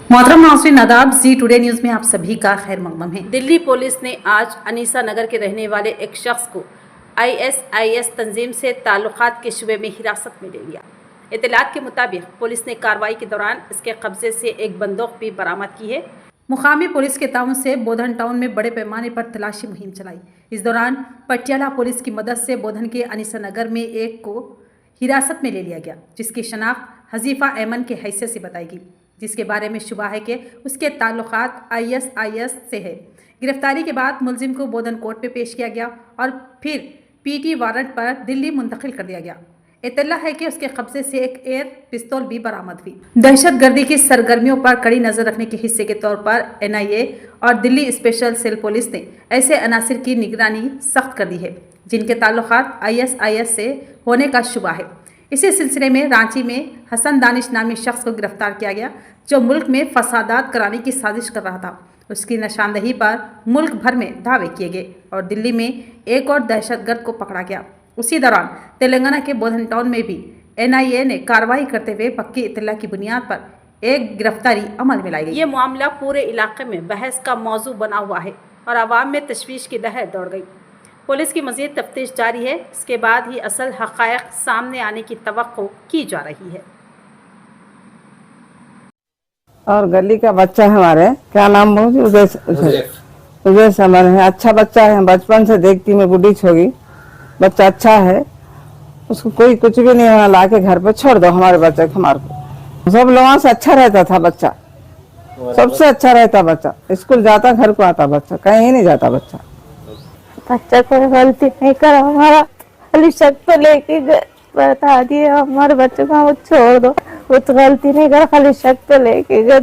मोहतरम नाज़रीन आदाब, जी टुडे न्यूज़ में आप सभी का खैर मकदम है। दिल्ली पुलिस ने आज अनीसा नगर के रहने वाले एक शख्स को ISIS तंजीम से ताल्लुकात के शुबे में हिरासत में ले लिया। इत्तलात के मुताबिक पुलिस ने कार्रवाई के दौरान इसके कब्जे से एक बंदूक भी बरामद की है। मुकामी पुलिस के ताउन से बोधन टाउन में बड़े पैमाने पर तलाशी मुहिम चलाई। इस दौरान पटियाला पुलिस की मदद से बोधन के अनीसा नगर में एक को हिरासत में ले लिया गया, जिसकी शनाख्त हजीफा ऐमन के हैसियत से बताएगी, जिसके बारे में शुबा है कि उसके ताल्लुकात ISIS से है। गिरफ्तारी के बाद मुलजिम को बोधन कोर्ट में पेश किया गया और फिर PT वारंट पर दिल्ली मुंतकिल कर दिया गया। इत्तला है कि उसके कब्जे से एक एयर पिस्तौल भी बरामद हुई। दहशतगर्दी की सरगर्मियों पर कड़ी नजर रखने के हिस्से के तौर पर NIA और दिल्ली स्पेशल सेल पुलिस ने ऐसे अनासिर की निगरानी सख्त कर दी है जिनके ताल्लुकात ISIS से होने का शुबा है। इसी सिलसिले में रांची में हसन दानिश नामी शख्स को गिरफ्तार किया गया, जो मुल्क में फसादात कराने की साजिश कर रहा था। उसकी निशानदही पर मुल्क भर में दावे किए गए और दिल्ली में एक और दहशतगर्द को पकड़ा गया। उसी दौरान तेलंगाना के बोधन टाउन में भी NIA ने कार्रवाई करते हुए पक्की इत्तला की बुनियाद पर एक गिरफ्तारी अमल में लाई गई। ये मामला पूरे इलाके में बहस का मौजू बना हुआ है और आवाम में तशवीश की लहर दौड़ गई। पुलिस की मज़ीद तफ्तीश जारी है। इसके बाद ही असल हक़ाइक़ सामने आने की तवक्को की जा रही है। और गली का बच्चा है हमारे, क्या नाम बोल, उदय समर है। अच्छा बच्चा है, बचपन से देखती मैं बुढ़ी छोगी। बच्चा अच्छा है, उसको कोई कुछ भी नहीं होना, ला के घर पे छोड़ दो हमारे बच्चे को। हमारे को सब लोगों से अच्छा रहता था बच्चा, सबसे अच्छा रहता बच्चा। स्कूल जाता, घर को आता बच्चा, कहीं नहीं जाता बच्चा। बच्चा कोई गलती नहीं करा, हमारा खाली शक पे लेके बता दिए हमारे बच्चे को, वो छोड़ दो, वो तो गलती नहीं करा, खाली शक पे लेके गए।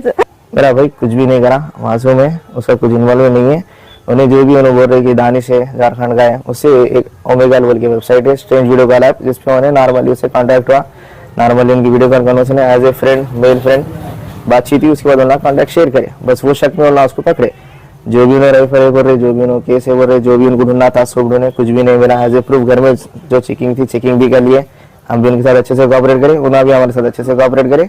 मेरा भाई कुछ भी नहीं करा, मासूम है, उसका कुछ इन्वॉल्व नहीं है। उन्हें जो भी उन्हें बोल रहे कि दानिश है, झारखंड का है, उससे एक ओमेगा बोल की वेबसाइट है, स्ट्रेंज वीडियो कॉल ऐप, जिसपे उन्हें नॉर्मली उससे कॉन्टैक्ट हुआ। नॉर्मली उनकी वीडियो कॉल करने उसने as a friend, male friend बातचीत हुई। उसके बाद उन्होंने कॉन्टैक्ट शेयर करे, बस वो शक में उन्होंने उसको पकड़े। जो भी उन्हें रेफर बोल रहे, जो भी उन्होंने केस है बोल रहे, जो भी उनको ढूंढना था सब ढूंढे, कुछ भी नहीं मिला। एज ए प्रूफ घर में जो चेकिंग थी, चेकिंग भी कर लिए। हम भी उनके साथ अच्छे से कोऑपरेट करें, उन्होंने भी हमारे साथ अच्छे से कोऑपरेट करे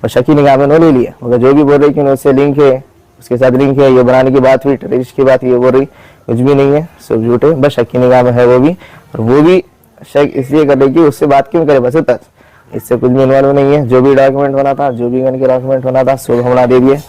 और शकी निगाह में ले लिया। मगर जो भी बोल रही कि उससे लिंक है, उसके साथ लिंक है, ये बनाने की बात हुई, टेररिस्ट की बात ये बोल रही, कुछ भी नहीं है, सब झूठे, बस शकी निगाह में है वो भी। और वो भी शक इसलिए कर रही कि उससे बात क्यों करे, बस तक, इससे कुछ भी इन्वॉल्व नहीं है। जो भी डॉक्यूमेंट होना था, जो भी उनके डॉक्यूमेंट होना था, सब हमने दे दिए।